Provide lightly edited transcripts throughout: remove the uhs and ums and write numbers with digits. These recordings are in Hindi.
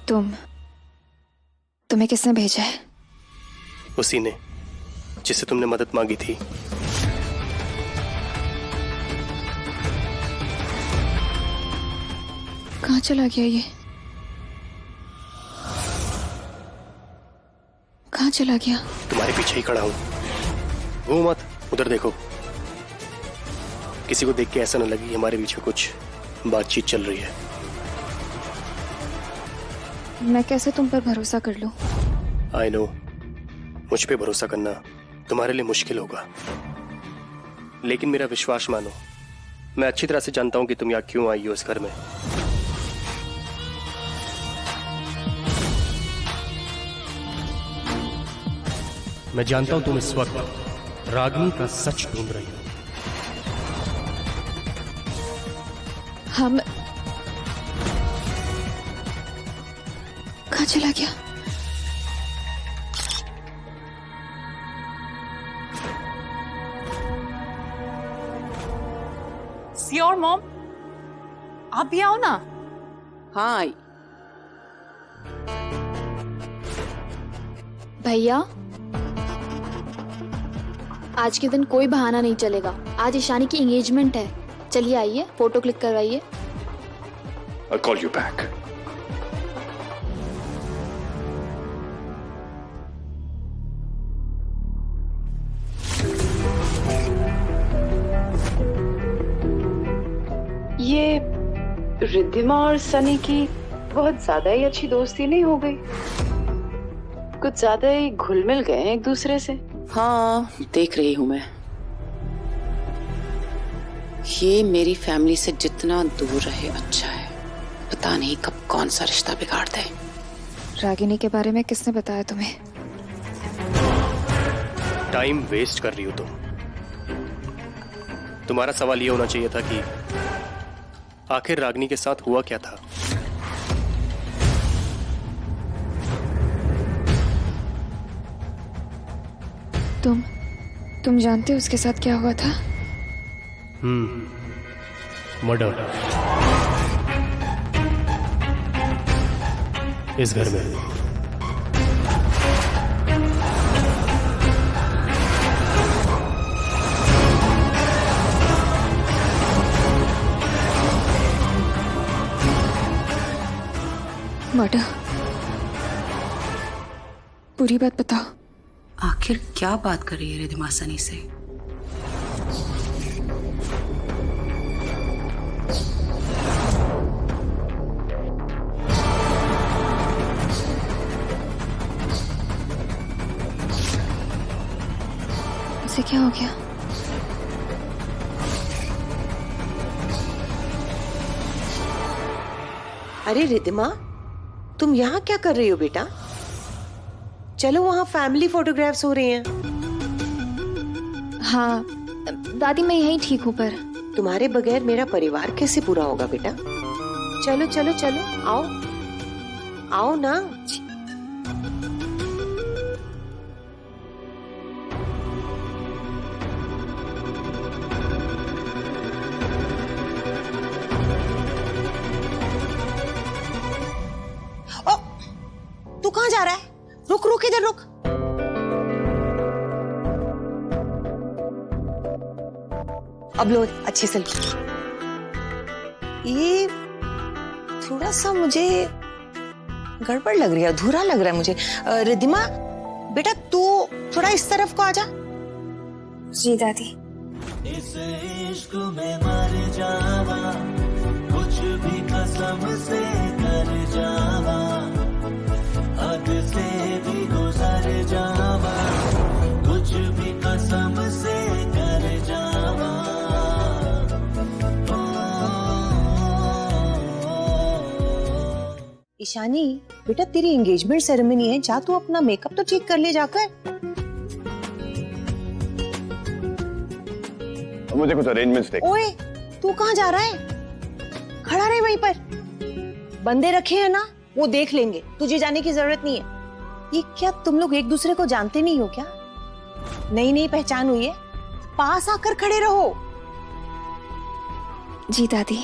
तुम्हें किसने भेजा है? उसी ने जिससे तुमने मदद मांगी थी। कहाँ चला गया ये? कहाँ चला गया? तुम्हारे पीछे ही खड़ा हूं, वो मत, उधर देखो। किसी को देख के ऐसा न लगे हमारे बीच में कुछ बातचीत चल रही है। मैं कैसे तुम पर भरोसा कर लूं? आई नो, मुझ पे भरोसा करना तुम्हारे लिए मुश्किल होगा, लेकिन मेरा विश्वास मानो। मैं अच्छी तरह से जानता हूं कि तुम यहाँ क्यों आई हो इस घर में। मैं जानता हूं तुम इस वक्त रागिनी का सच ढूंढ रही हो। हम कहाँ चला गया? श्योर मॉम, आप भी आओ ना। हाँ आई। भैया, आज के दिन कोई बहाना नहीं चलेगा। आज ईशानी की एंगेजमेंट है। चलिए आइए, फोटो क्लिक करवाइए। I'll call you back. ये रिद्धिमा और सनी की बहुत ज्यादा ही अच्छी दोस्ती नहीं हो गई? कुछ ज्यादा ही घुल मिल गए हैं एक दूसरे से। हाँ, देख रही हूं मैं। ये मेरी फैमिली से जितना दूर रहे अच्छा है। पता नहीं कब कौन सा रिश्ता बिगाड़ दे। रागिनी के बारे में किसने बताया तुम्हें? टाइम वेस्ट कर रही हो तुम। तुम्हारा सवाल ये होना चाहिए था कि आखिर रागिनी के साथ हुआ क्या था। तुम जानते हो उसके साथ क्या हुआ था? मर्डर इस घर में। मर्डर? पूरी बात बताओ। आखिर क्या बात कर रही है रिद्धिमा सनी से? इसे क्या हो गया? अरे रिद्धिमा, तुम यहाँ क्या कर रही हो बेटा? चलो, वहाँ फैमिली फोटोग्राफ्स हो रहे हैं। हाँ दादी, मैं यहीं ठीक हूँ, पर तुम्हारे बगैर मेरा परिवार कैसे पूरा होगा बेटा? चलो चलो चलो, आओ आओ ना। ओ, तू कहाँ जा रहा है? रुक रुक, इधर रुक। अब लो अच्छे से। ये थोड़ा सा मुझे गड़बड़ लग रही है, अधूरा लग रहा है मुझे। रिद्धिमा बेटा, तू थोड़ा इस तरफ को आजा। जी दादी। इस इश्क में मर जावा, कुछ भी कसम से कर जावा, हद से भी गुजर जावा, कुछ भी कसम से कर जावा। ईशानी बेटा, तेरी एंगेजमेंट सेरेमनी है, जा तू अपना मेकअप तो चेक कर ले जाकर। मुझे कुछ अरेंजमेंट्स देख। ओए, तू कहाँ जा रहा है? खड़ा रहे वहीं पर। बंदे रखे हैं ना, वो देख लेंगे, तुझे जाने की जरूरत नहीं है। ये क्या तुम लोग एक दूसरे को जानते नहीं हो क्या? नई नई पहचान हुई है, पास आकर खड़े रहो। जी दादी।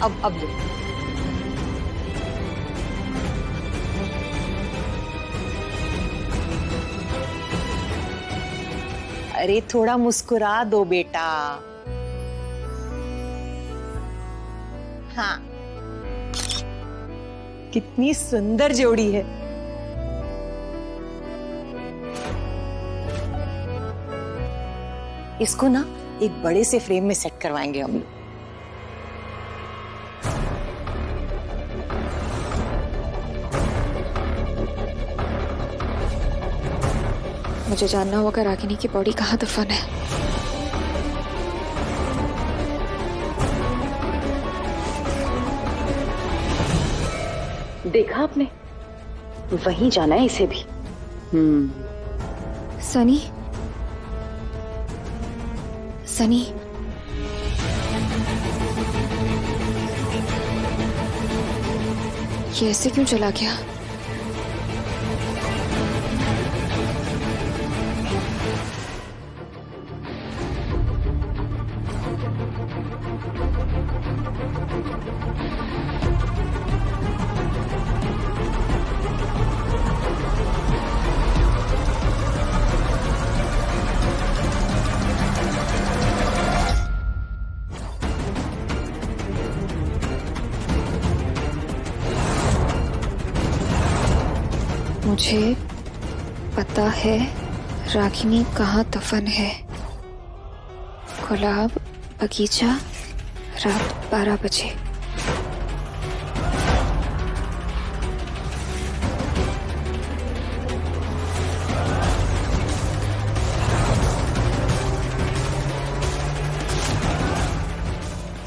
अब दो। अरे थोड़ा मुस्कुरा दो बेटा। हाँ, कितनी सुंदर जोड़ी है। इसको ना एक बड़े से फ्रेम में सेट करवाएंगे हम लोग। मुझे जानना होगा रागिनी की बॉडी कहाँ दफन है। देखा आपने, वहीं जाना है इसे भी। सनी, सनी, ये ऐसे क्यों चला गया? मुझे पता है रागिनी कहाँ दफन है। गुलाब बगीचा, रात 12 बजे।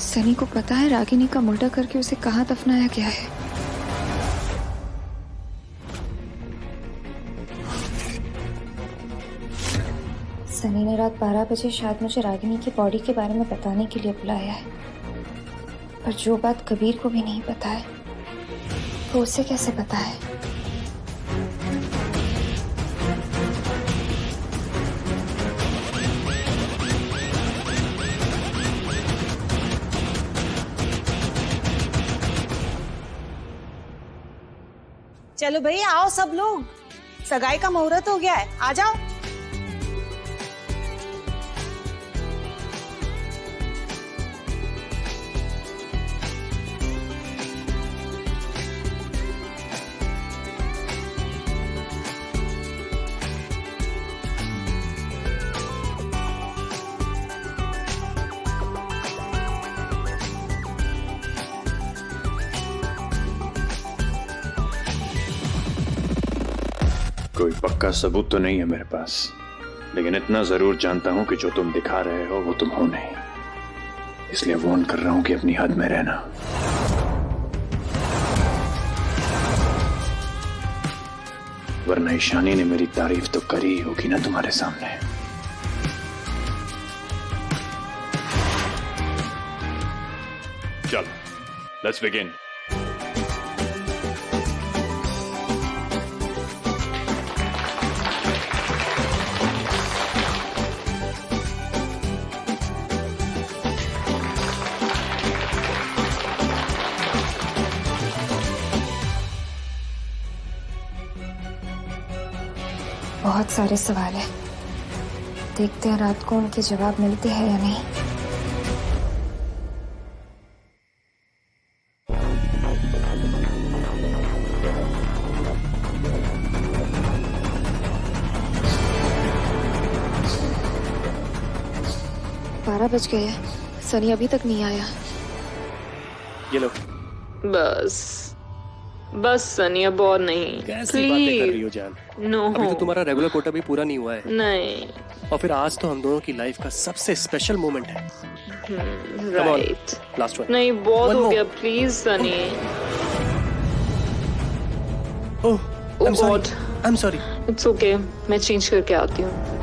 सनी को पता है रागिनी का मर्डर करके उसे कहाँ दफनाया गया है। सनी ने रात 12 बजे शायद मुझे रागिनी की बॉडी के बारे में बताने के लिए बुलाया है, पर जो बात कबीर को भी नहीं पता है तो उसे कैसे पता है? चलो भाई आओ सब लोग, सगाई का मुहूर्त हो गया है, आ जाओ। कोई पक्का सबूत तो नहीं है मेरे पास, लेकिन इतना जरूर जानता हूं कि जो तुम दिखा रहे हो वो तुम हो नहीं। इसलिए वार्न कर रहा हूं कि अपनी हद में रहना। वरना ईशानी ने मेरी तारीफ तो करी ही होगी ना तुम्हारे सामने। चलो, लेट्स बिगिन। बहुत सारे सवाल हैं, देखते हैं रात को उनके जवाब मिलते हैं या नहीं। बारह बज गए हैं, सनी अभी तक नहीं आया। ये लो। बस सनी, अब और नहीं। कैसी बातें कर रही हो जान? नो, अभी तो तुम्हारा रेगुलर कोटा भी पूरा नहीं हुआ है। नहीं। और फिर आज तो हम दोनों की लाइफ का सबसे स्पेशल मोमेंट है। राइट। Last one. नहीं, बहुत One हो more. गया, please Sunny. Oh, God. I am sorry. It's okay, मैं चेंज करके आती हूँ।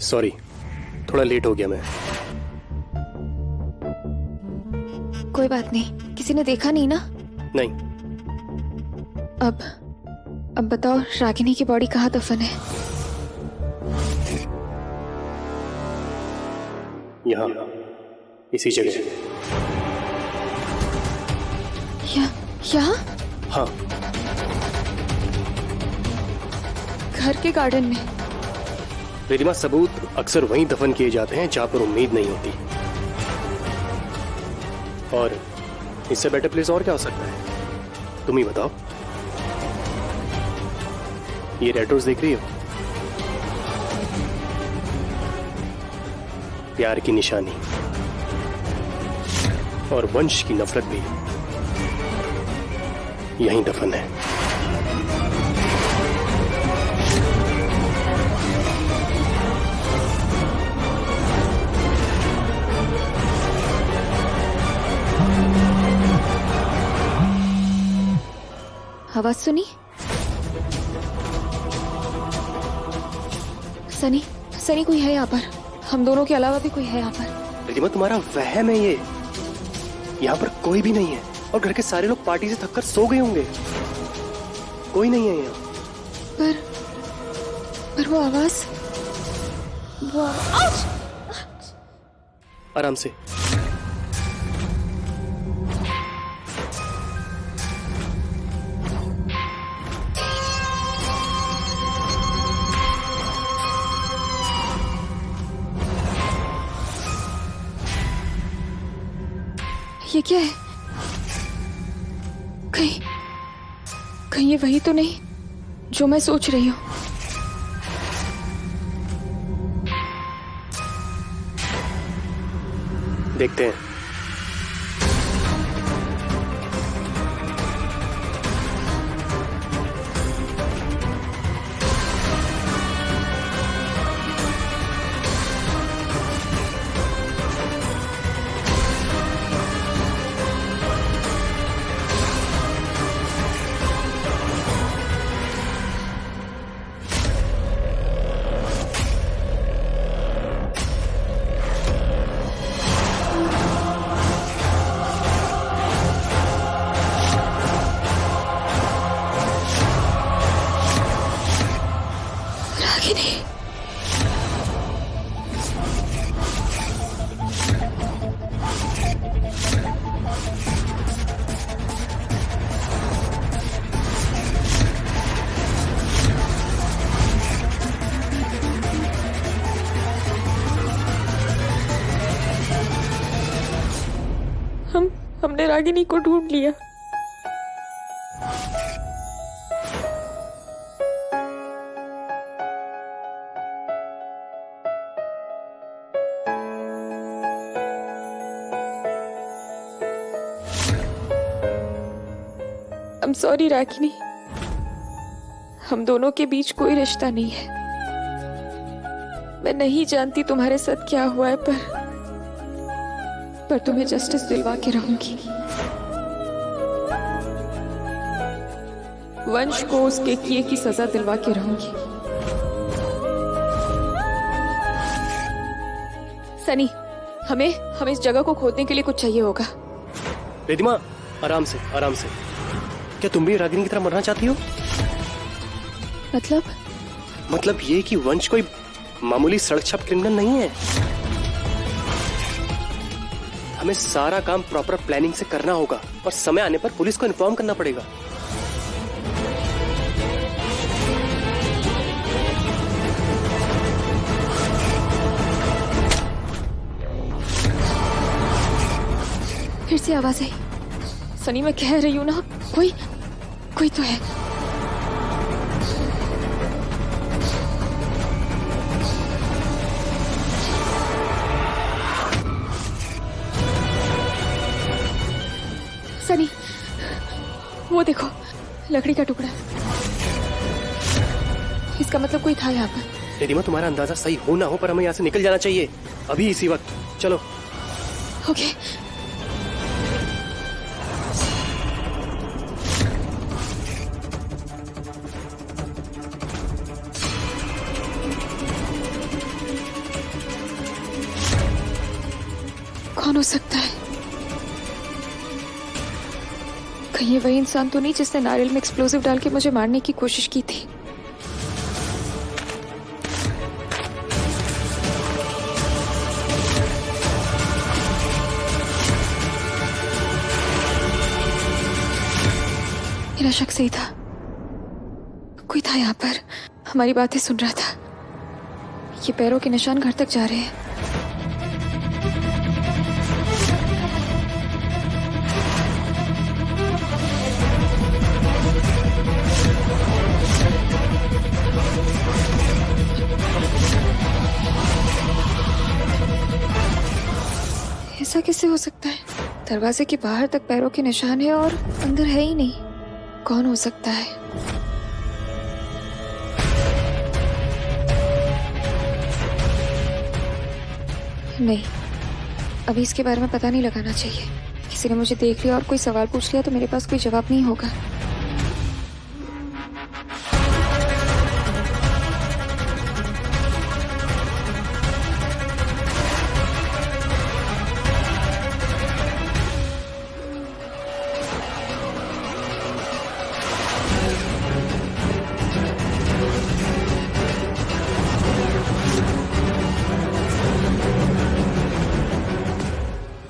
सॉरी, थोड़ा लेट हो गया मैं। कोई बात नहीं, किसी ने देखा नहीं ना? नहीं। अब बताओ, रागिनी की बॉडी कहाँ दफन है? यहाँ, इसी जगह। यहाँ? हाँ, घर के गार्डन में? रिधिमा, सबूत अक्सर वहीं दफन किए जाते हैं जहां पर उम्मीद नहीं होती। और इससे बेटर प्लेस और क्या हो सकता है? तुम ही बताओ। ये रेड रोज देख रही हो? प्यार की निशानी और वंश की नफरत भी यहीं दफन है। आवाज सुनी? सनी कोई है यहाँ पर? हम दोनों के अलावा भी कोई है यहाँ पर? रिधिमा, तुम्हारा वहम है ये। यहाँ पर कोई भी नहीं है और घर के सारे लोग पार्टी से थककर सो गए होंगे। कोई नहीं है यहाँ। पर वो आवाज, आराम से। ये क्या है? कहीं ये वही तो नहीं जो मैं सोच रही हूँ? देखते हैं। हमने रागिनी को ढूंढ लिया। I'm sorry रागिनी, हम दोनों के बीच कोई रिश्ता नहीं है। मैं नहीं जानती तुम्हारे साथ क्या हुआ है, पर तुम्हें जस्टिस दिलवा के रहूंगी। वंश को उसके किए की सजा दिलवा के रहूंगी। सनी, हमें इस जगह को खोदने के लिए कुछ चाहिए होगा। रिधिमा, आराम से, आराम से। क्या तुम भी रागिनी की तरह मरना चाहती हो? मतलब ये कि वंश कोई मामूली सड़क छाप क्रिमिनल नहीं है। हमें सारा काम प्रॉपर प्लानिंग से करना होगा और समय आने पर पुलिस को इन्फॉर्म करना पड़ेगा। फिर से आवाज आई। सनी, मैं कह रही हूं ना, कोई तो है। सनी, वो देखो, लकड़ी का टुकड़ा। इसका मतलब कोई था यहाँ पर। रिधिमा, तुम्हारा अंदाजा सही हो ना हो, पर हमें यहाँ से निकल जाना चाहिए अभी, इसी वक्त। चलो। ओके। हो सकता है? कहीं ये वही इंसान तो नहीं जिसने नारियल में एक्सप्लोजिव डाल के मुझे मारने की कोशिश की थी? मेरा शक सही था, कोई था यहाँ पर, हमारी बातें सुन रहा था। ये पैरों के निशान घर तक जा रहे हैं। ऐसा कैसे हो सकता है? दरवाजे के बाहर तक पैरों के निशान है और अंदर है ही नहीं। कौन हो सकता है? नहीं, अभी इसके बारे में पता नहीं लगाना चाहिए। किसी ने मुझे देख लिया और कोई सवाल पूछ लिया तो मेरे पास कोई जवाब नहीं होगा।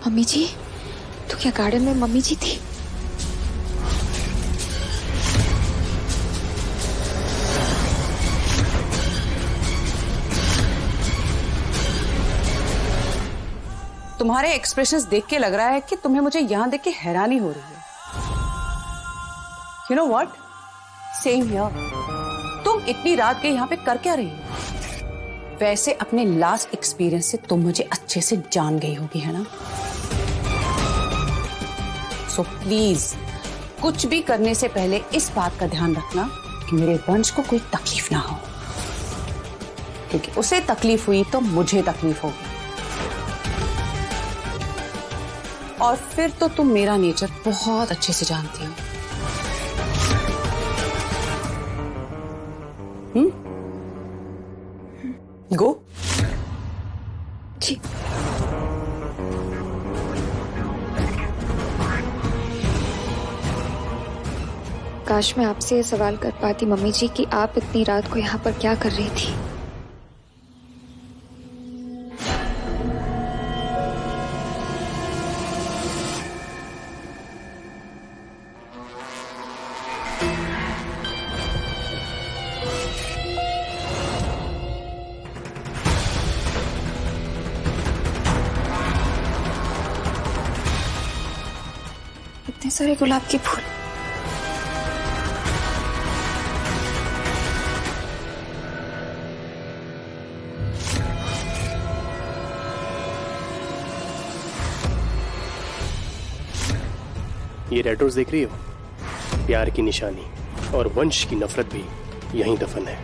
मम्मी जी? तो क्या गार्डन में मम्मी जी थी? तुम्हारे एक्सप्रेशंस देख के लग रहा है कि तुम्हें मुझे यहाँ देख के हैरानी हो रही है। You know what? Same here. तुम इतनी रात के यहाँ पे कर क्या रही हो? वैसे अपने लास्ट एक्सपीरियंस से तुम मुझे अच्छे से जान गई होगी, है ना? सो प्लीज कुछ भी करने से पहले इस बात का ध्यान रखना कि मेरे वंश को कोई तकलीफ ना हो, क्योंकि उसे तकलीफ हुई तो मुझे तकलीफ होगी। और फिर तो तुम मेरा नेचर बहुत अच्छे से जानती हो। गो। जी। काश मैं आपसे ये सवाल कर पाती मम्मी जी कि आप इतनी रात को यहाँ पर क्या कर रही थी। इतने सारे गुलाब के फूल। ये रेड रोज देख रही हो? प्यार की निशानी और वंश की नफरत भी यहीं दफन है।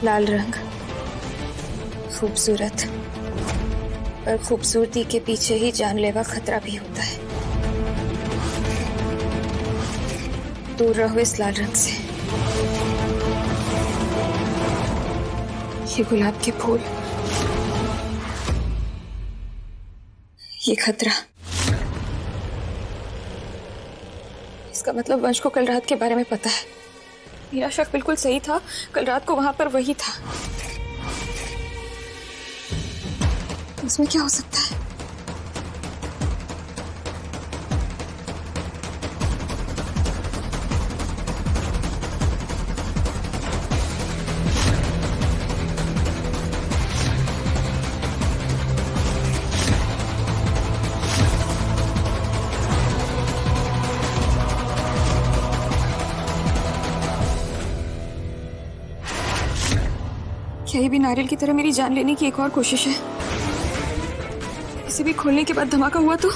लाल रंग खूबसूरत, पर खूबसूरती के पीछे ही जानलेवा खतरा भी होता है। दूर रहो इस लाल रंग से। ये गुलाब के फूल, ये खतरा। इसका मतलब वंश को कल रात के बारे में पता है। मेरा शक बिल्कुल सही था, कल रात को वहां पर वही था। इसमें क्या हो सकता है? क्या ये भी नारियल की तरह मेरी जान लेने की एक और कोशिश है? इसे भी खोलने के बाद धमाका हुआ तो?